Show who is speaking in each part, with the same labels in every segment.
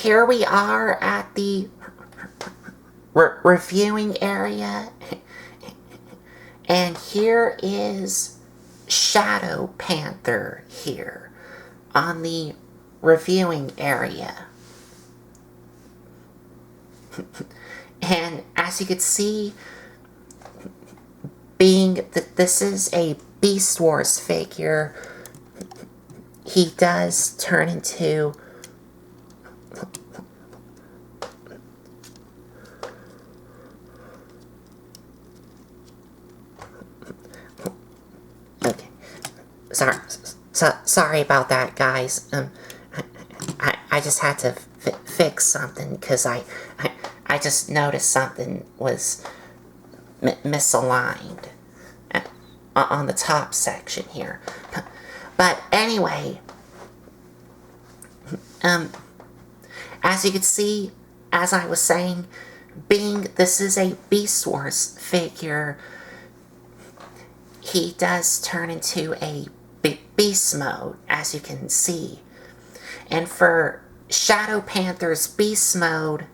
Speaker 1: here we are at the reviewing area, and here is Shadow Panther here on the reviewing area. And as you can see, being that this is a Beast Wars figure, he does turn into okay. Sorry about that, guys. I just had to fix something because I just noticed something was misaligned on the top section here. But anyway, as you can see, as I was saying, being this is a Beast Wars figure, he does turn into a beast mode, as you can see. And for Shadow Panther's beast mode,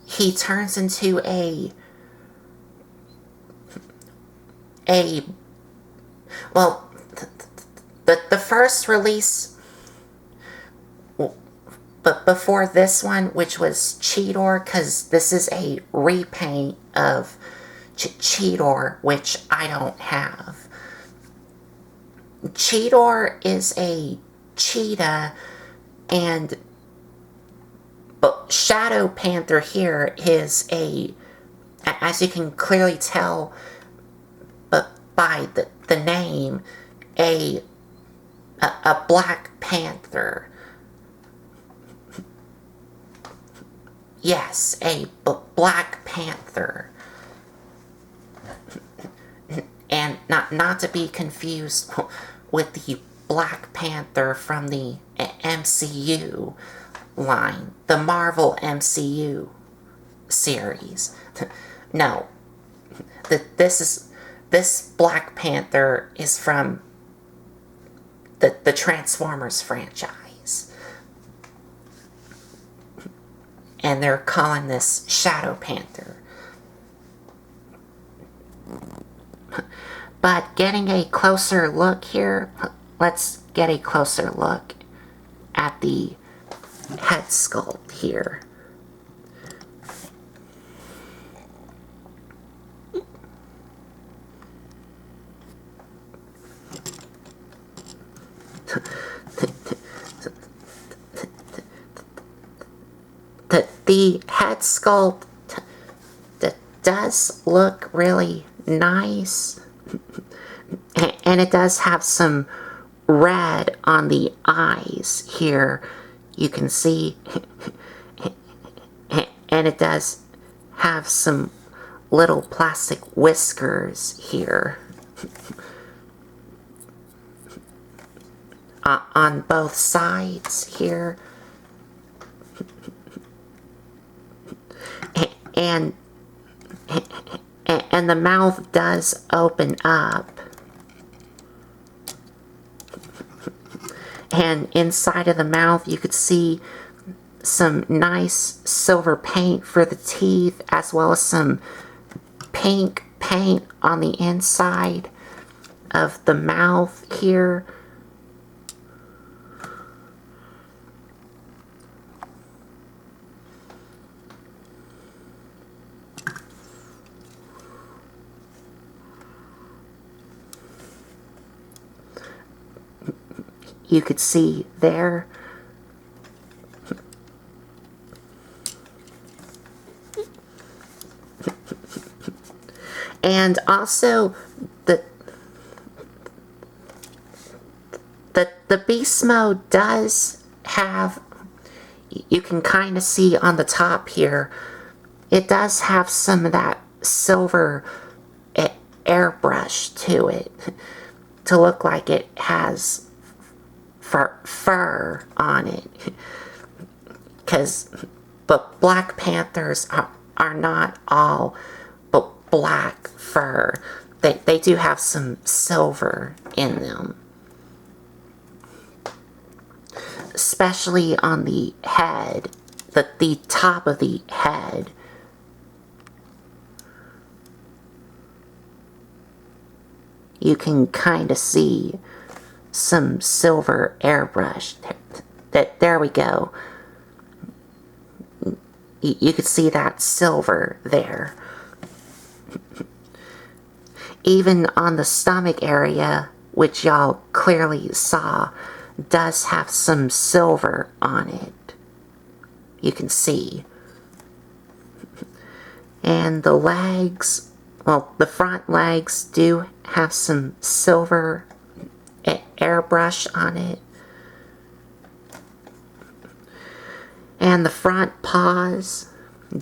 Speaker 1: he turns into well, the first release, but before this one, which was Cheetor, because this is a repaint of Cheetor, which I don't have. Cheetor is a cheetah, and but Shadow Panther here is as you can clearly tell, but by the name, a Black Panther. Yes, a Black Panther. And not to be confused with the Black Panther from the MCU line, the Marvel MCU series. No, this Black Panther is from the Transformers franchise. And they're calling this Shadow Panther. But getting a closer look here, let's get a closer look at the head sculpt here. The head sculpt does look really nice, and it does have some red on the eyes here, you can see, and it does have some little plastic whiskers here on both sides here. And the mouth does open up, and inside of the mouth you could see some nice silver paint for the teeth, as well as some pink paint on the inside of the mouth here. You could see there. And also the beast mode does have, you can kind of see on the top here, it does have some of that silver airbrush to it to look like it has fur on it, but Black Panthers are not all black fur. They do have some silver in them. especially on the head, the top of the head. You can kind of see some silver airbrush. There we go. You could see that silver there. Even on the stomach area, which y'all clearly saw, does have some silver on it. You can see. And the legs, well, the front legs do have some silver airbrush on it. And the front paws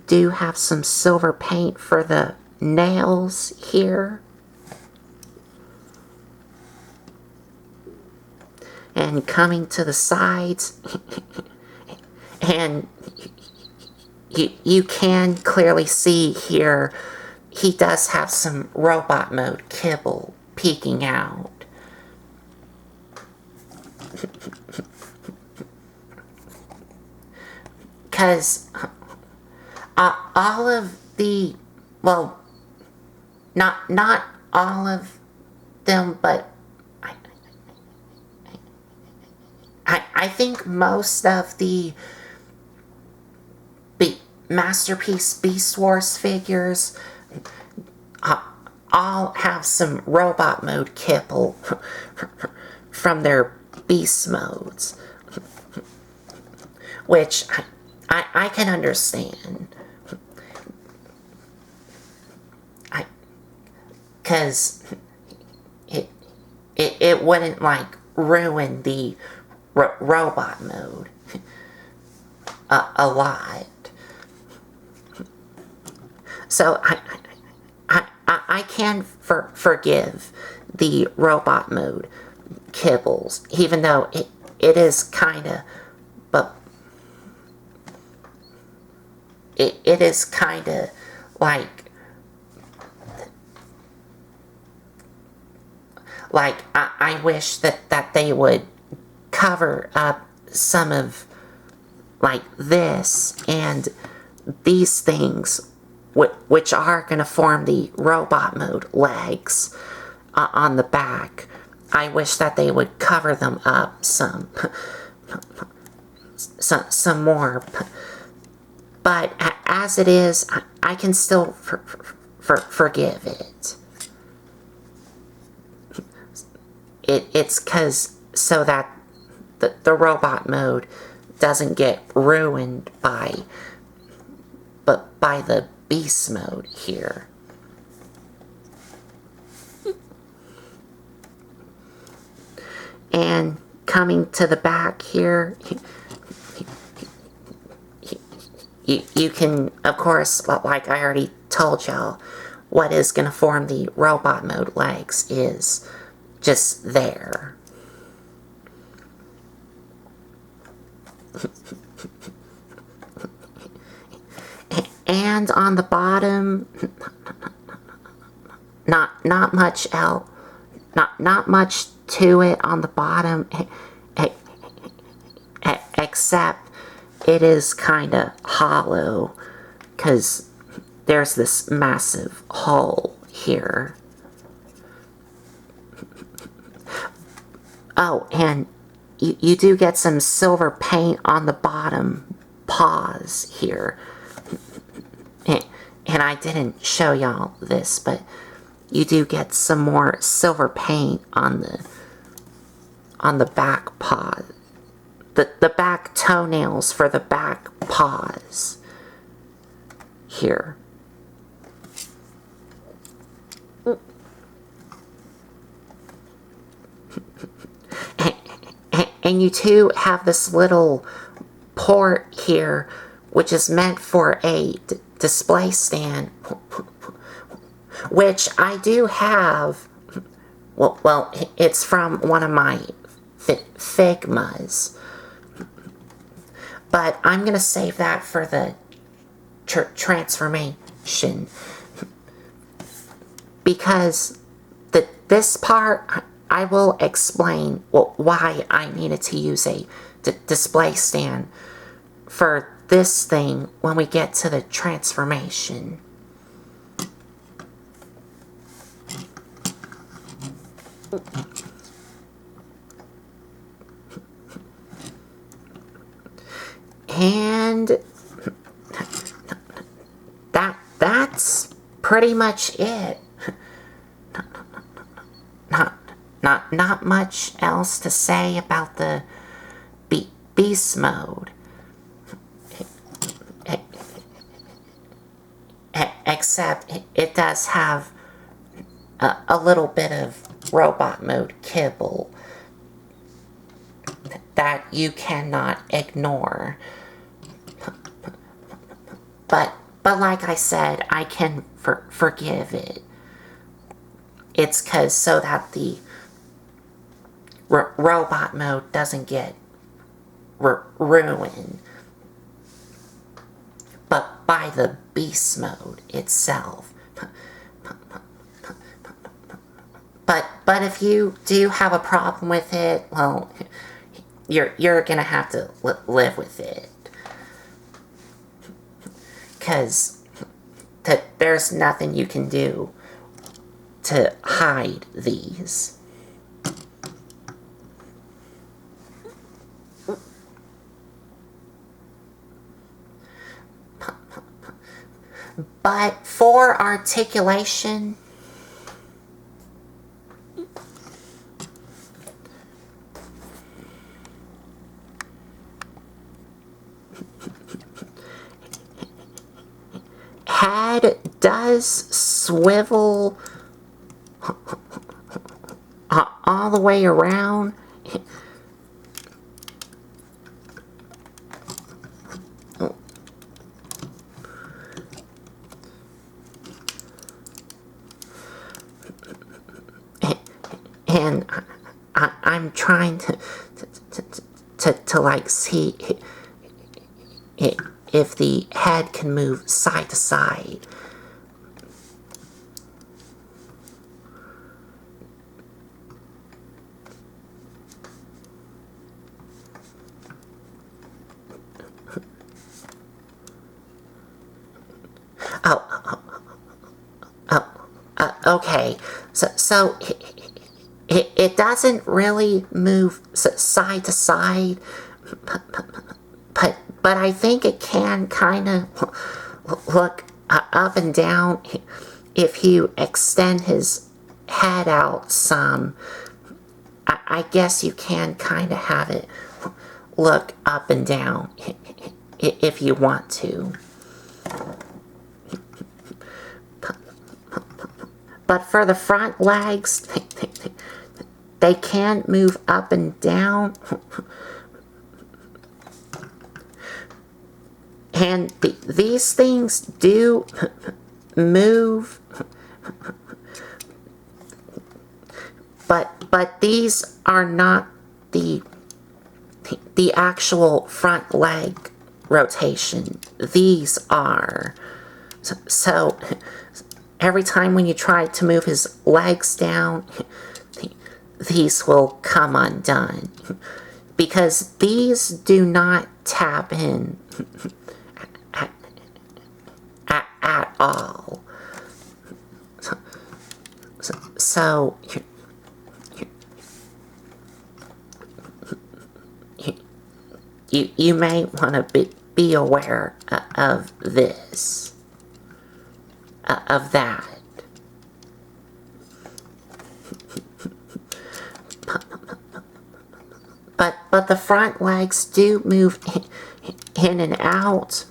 Speaker 1: do have some silver paint for the nails here. And coming to the sides, and you can clearly see here, he does have some robot mode kibble peeking out. Because all of the, well, not all of them, but I think most of the Masterpiece Beast Wars figures all have some robot mode kibble from their beast modes, which I can understand. Because it wouldn't like ruin the robot mode a lot. So I can forgive the robot mode kibbles, even though it is kind of, but it is kind of like I wish that they would cover up some of like this and these things, which are going to form the robot mode legs on the back. I wish that they would cover them up some more. But as it is, I can still forgive it. It's because so that the robot mode doesn't get ruined by the beast mode here. And coming to the back here, you can, of course, like I already told y'all, what is going to form the robot mode legs is just there. And on the bottom, not much else, not much to it on the bottom, except it is kind of hollow because there's this massive hole here. Oh, and you do get some silver paint on the bottom paws here. And I didn't show y'all this, but you do get some more silver paint on the back paw. The back toenails for the back paws here. And you too have this little port here, which is meant for a display stand, which I do have. Well, it's from one of my Figmas, but I'm gonna save that for the transformation, because this part I will explain why I needed to use a display stand for this thing when we get to the transformation. And that's pretty much it. Not much else to say about the beast mode. Except it does have a little bit of robot mode kibble that you cannot ignore. But like I said, I can forgive it. It's so that the robot mode doesn't get ruined, but by the beast mode itself. But if you do have a problem with it, well, you're gonna have to live with it, because there's nothing you can do to hide these. But for articulation, head does swivel all the way around. And I'm trying to like see if the head can move side to side. Okay, so it doesn't really move side to side, but I think it can kind of look up and down if you extend his head out some. I guess you can kind of have it look up and down if you want to. But for the front legs, they can move up and down. And these things do move. But these are not the actual front leg rotation. These are. So every time when you try to move his legs down, these will come undone, because these do not tap in at all. So you may want to be aware of this. Of that. But the front legs do move in and out.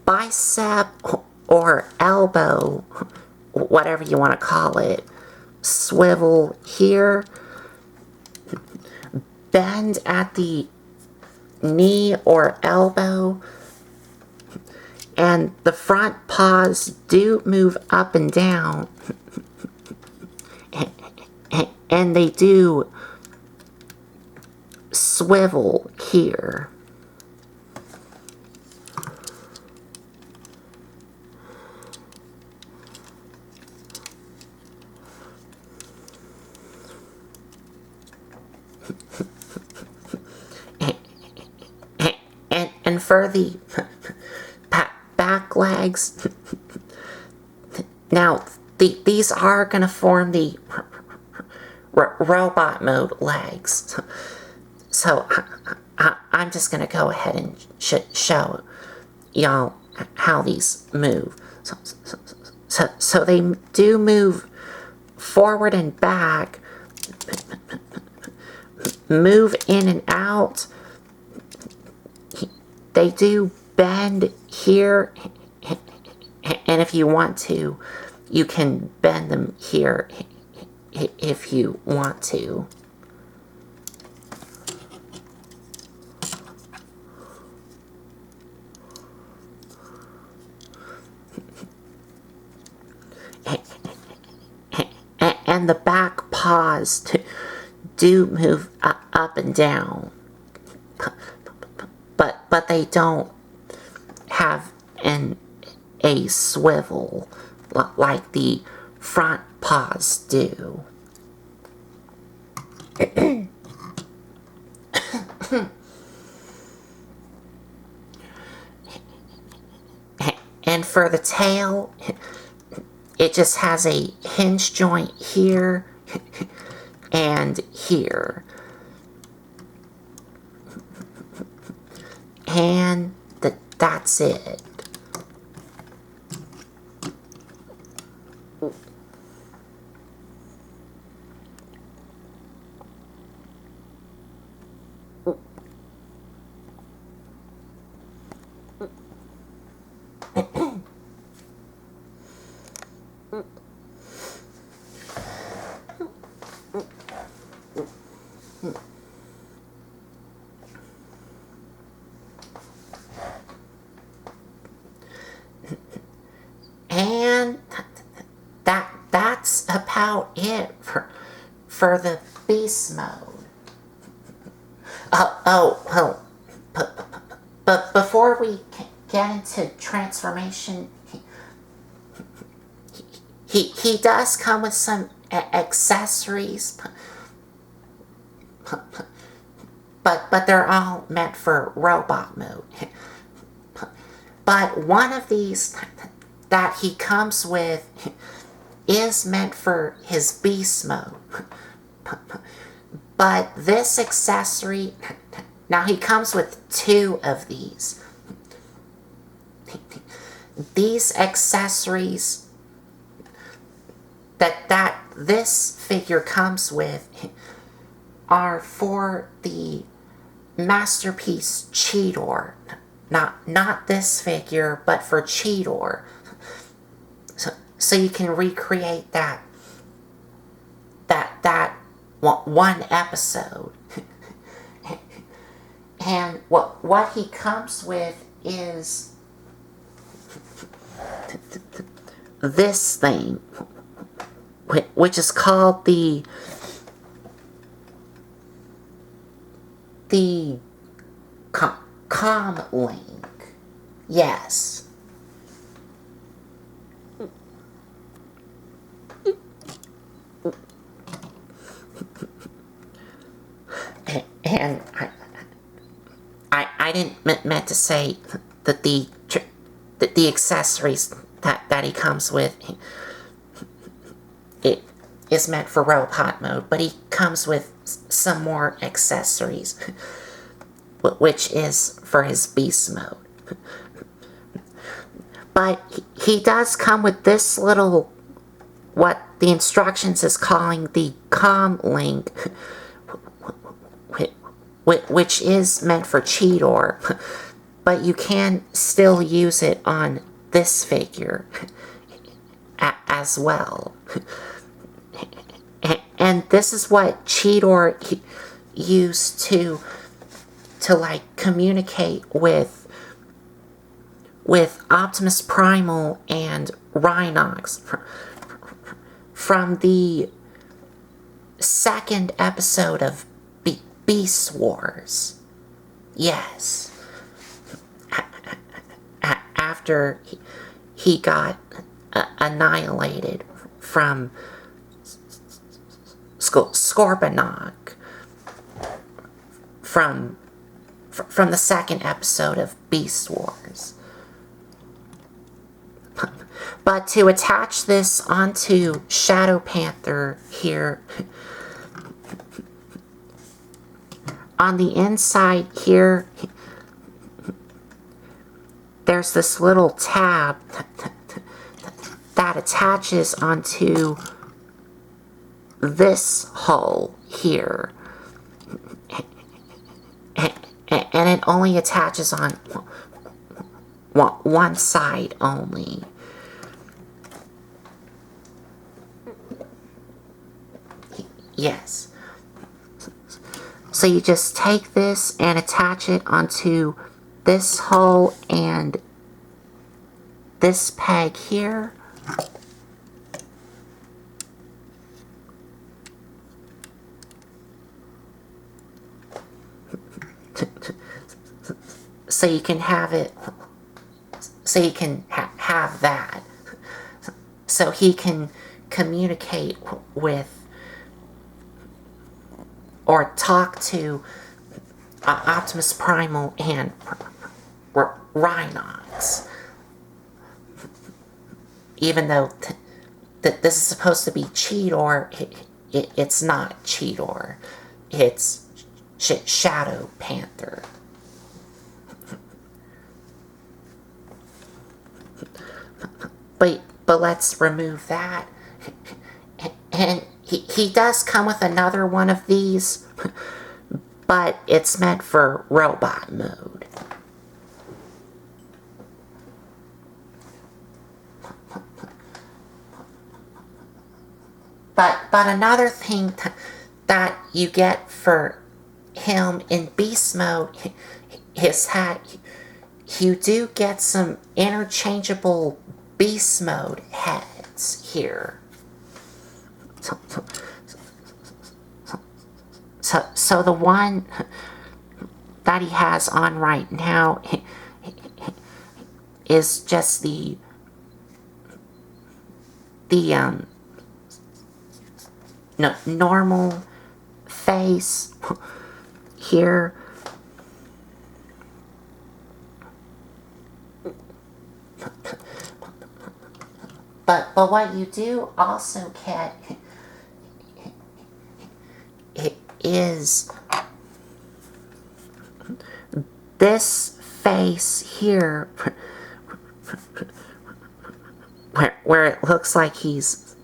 Speaker 1: Bicep or elbow, whatever you want to call it, swivel here. Bend at the knee or elbow, and the front paws do move up and down, and they do swivel here. And for the back legs, now these are going to form the robot mode legs. So I'm just going to go ahead and show y'all how these move. So they do move forward and back, move in and out. They do bend here, and if you want to, you can bend them here if you want to. And the back paws do move up and down, but they don't have a swivel like the front paws do. And for the tail, it just has a hinge joint here and here. And that's it. And that's about it for the beast mode. But before we get into transformation, he does come with some accessories, but they're all meant for robot mode. But one of these that he comes with is meant for his beast mode. But this accessory, now he comes with 2 of these. These accessories that this figure comes with are for the Masterpiece Cheetor. Not this figure, but for Cheetor. So you can recreate that one episode. And what he comes with is this thing, which is called the com link. Yes. And I didn't meant to say that the accessories that he comes with, it is meant for robot mode, but he comes with some more accessories, which is for his beast mode. But he does come with this little, what the instructions is calling the com link, which is meant for Cheetor, but you can still use it on this figure as well. And this is what Cheetor used to like communicate with Optimus Primal and Rhinox from the 2nd episode of Beast Wars. Yes. After he got annihilated from Scorponok. from the second episode of Beast Wars. But to attach this onto Shadow Panther here, on the inside here, there's this little tab that attaches onto this hole here. And it only attaches on one side only. Yes. So you just take this and attach it onto this hole and this peg here. So you can have it, so you can have that. So he can communicate with or talk to Optimus Primal and Rhinox. Even though this is supposed to be Cheetor, it's not Cheetor. It's Shadow Panther. But let's remove that. And he does come with another one of these, but it's meant for robot mode. But another thing that you get for him in beast mode is that you do get some interchangeable beast mode heads here. So the one that he has on right now is just the normal face here. But what you do also get is this face here where it looks like he's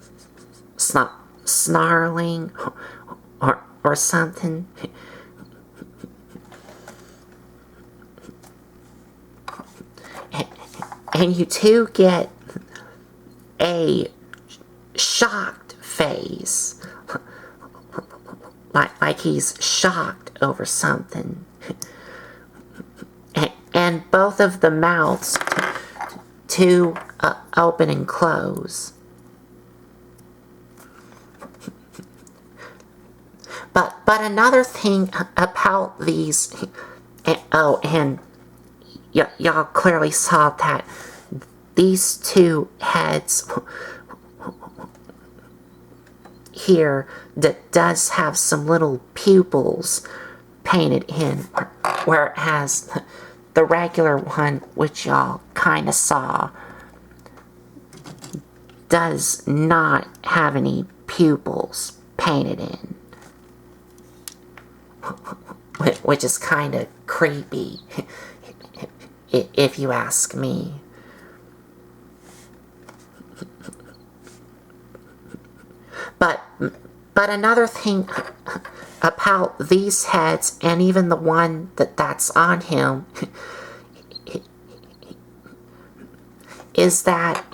Speaker 1: snarling or something. And you too get a shocked face, like he's shocked over something. And both of the mouths to open and close. But another thing about these, oh, and y'all clearly saw that these two heads here that does have some little pupils painted in, whereas the regular one, which y'all kind of saw, does not have any pupils painted in, which is kind of creepy, if you ask me. But another thing about these heads, and even the one that's on him, is that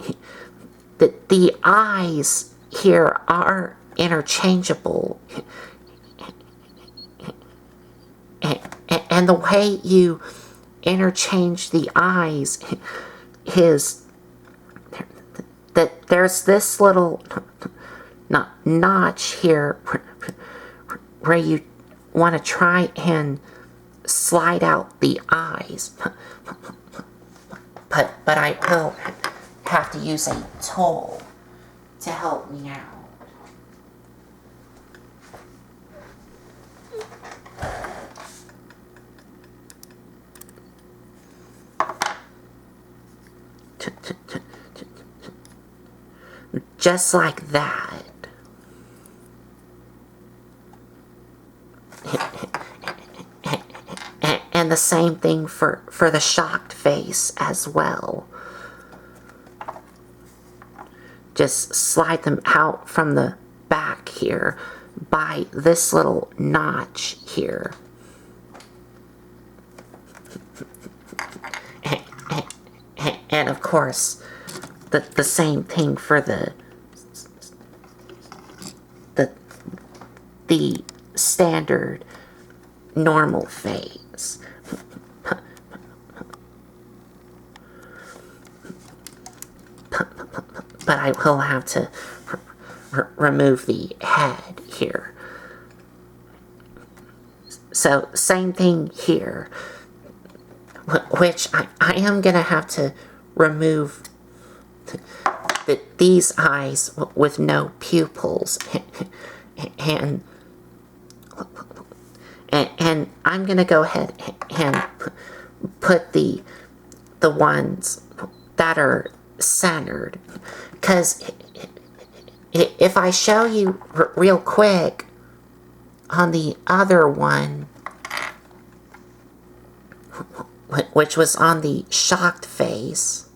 Speaker 1: the eyes here are interchangeable. And the way you interchange the eyes is that there's this little notch here where you want to try and slide out the eyes. But I will have to use a tool to help me out. just like that. And the same thing for the shocked face as well. Just slide them out from the back here by this little notch here. And of course, the same thing for the standard normal face. But I will have to remove the head here. So same thing here, which I am gonna have to remove these eyes with no pupils, and I'm gonna go ahead and put the ones that are centered, because if I show you real quick on the other one, which was on the shocked face,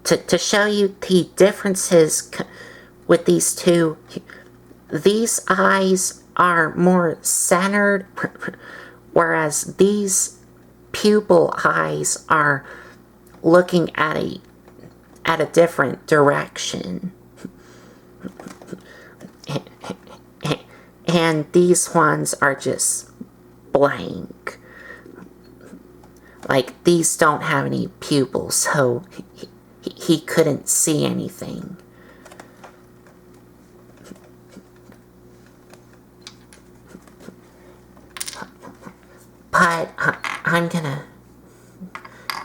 Speaker 1: to show you the differences with these two, these eyes are more centered, whereas these pupil eyes are looking at a different direction. And these ones are just blank. Like, these don't have any pupils, so he couldn't see anything. But I'm gonna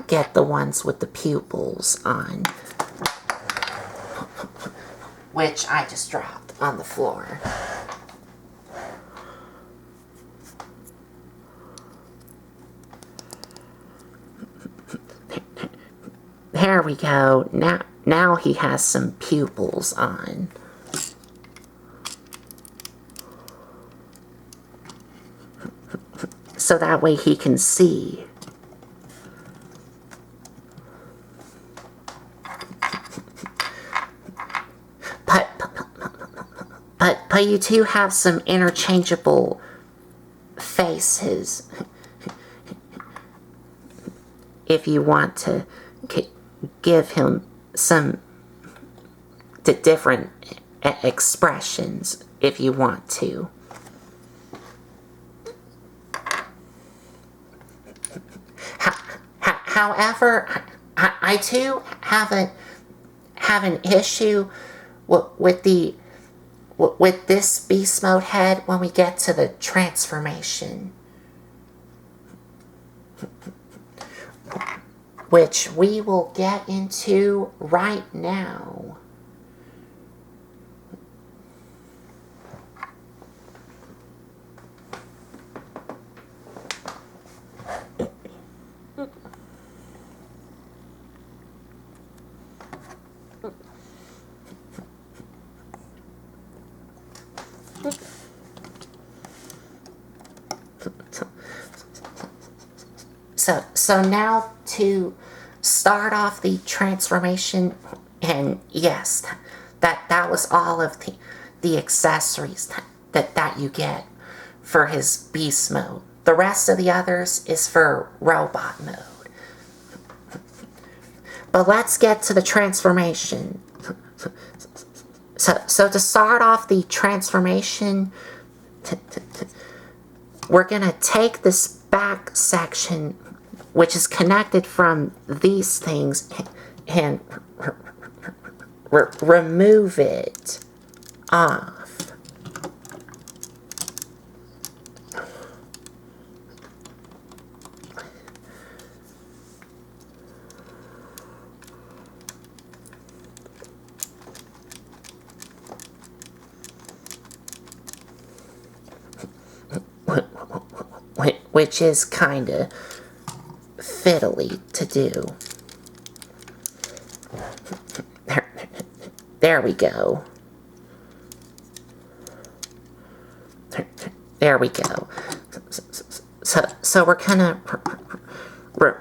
Speaker 1: get the ones with the pupils on, which I just dropped on the floor. There we go. Now he has some pupils on. So that way he can see. But you do have some interchangeable faces if you want to give him some different expressions if you want to. However, I do have an issue with this beast mode head when we get to the transformation, which we will get into right now. So now to start off the transformation, and yes, that was all of the accessories that you get for his beast mode. The rest of the others is for robot mode. But let's get to the transformation. So to start off the transformation, we're gonna take this back section, which is connected from these things, and remove it off. which is kind of fiddly to do. There we go. There we go. So we're gonna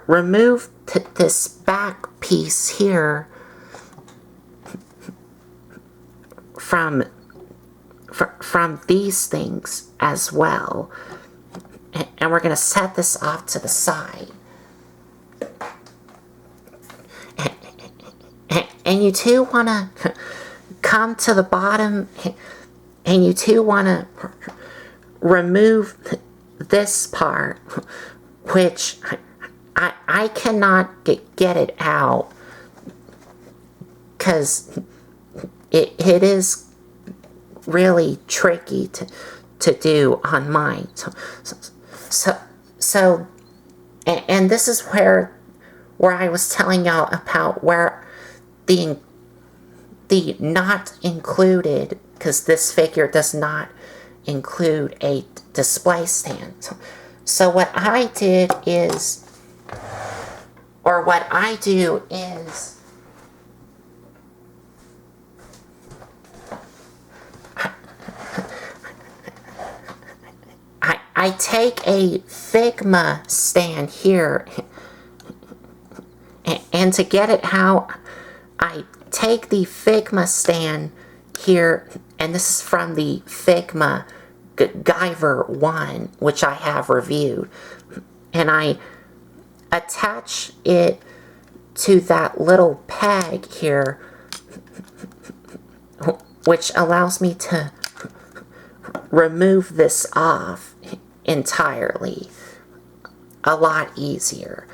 Speaker 1: remove this back piece here from these things as well, and we're gonna set this off to the side. And you too wanna come to the bottom, and you too wanna remove this part, which I cannot get it out because it is really tricky to do on mine. So and this is where I was telling y'all about where the not included, because this figure does not include a display stand. So what I did is, or what I do is, I take a Figma stand here, and to get it out, I take the Figma stand here, and this is from the Figma Guyver 1, which I have reviewed, and I attach it to that little peg here, which allows me to remove this off entirely a lot easier.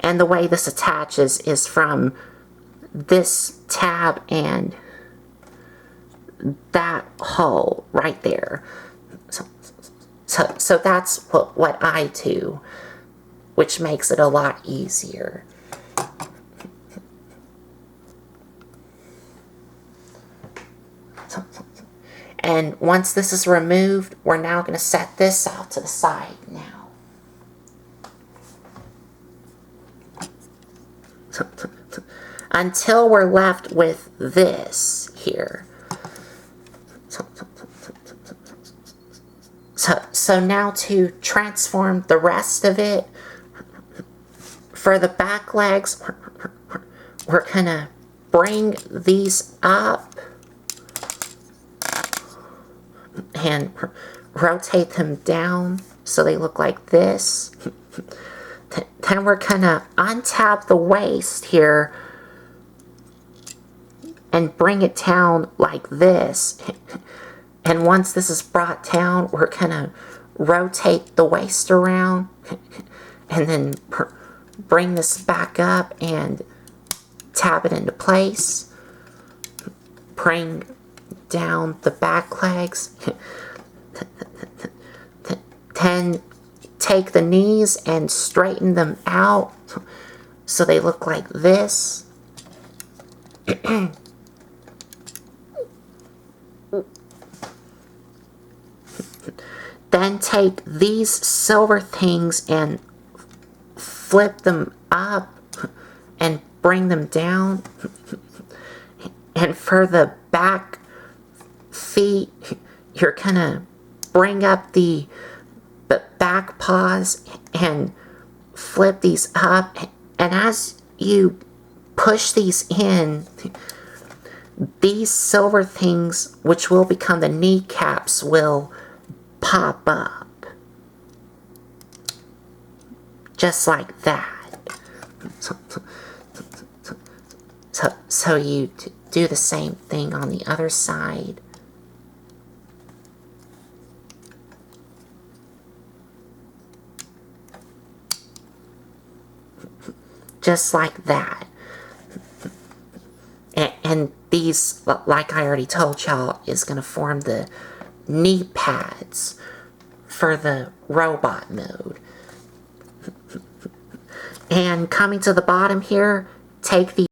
Speaker 1: And the way this attaches is from this tab and that hole right there. So that's what I do, which makes it a lot easier. And once this is removed, we're now going to set this off to the side now. Until we're left with this here. So now to transform the rest of it, for the back legs, we're going to bring these up and rotate them down so they look like this. Then we're going to untap the waist here and bring it down like this. And once this is brought down, we're going to rotate the waist around and then bring this back up and tap it into place. Bring down the back legs. Then take the knees and straighten them out so they look like this. Then take these silver things and flip them up and bring them down. And for the back feet, you're gonna bring up the back paws and flip these up. And as you push these in, these silver things, which will become the kneecaps, will pop up. Just like that. So you do the same thing on the other side. Just like that. And these, like I already told y'all, is going to form the knee pads for the robot mode. And coming to the bottom here, take the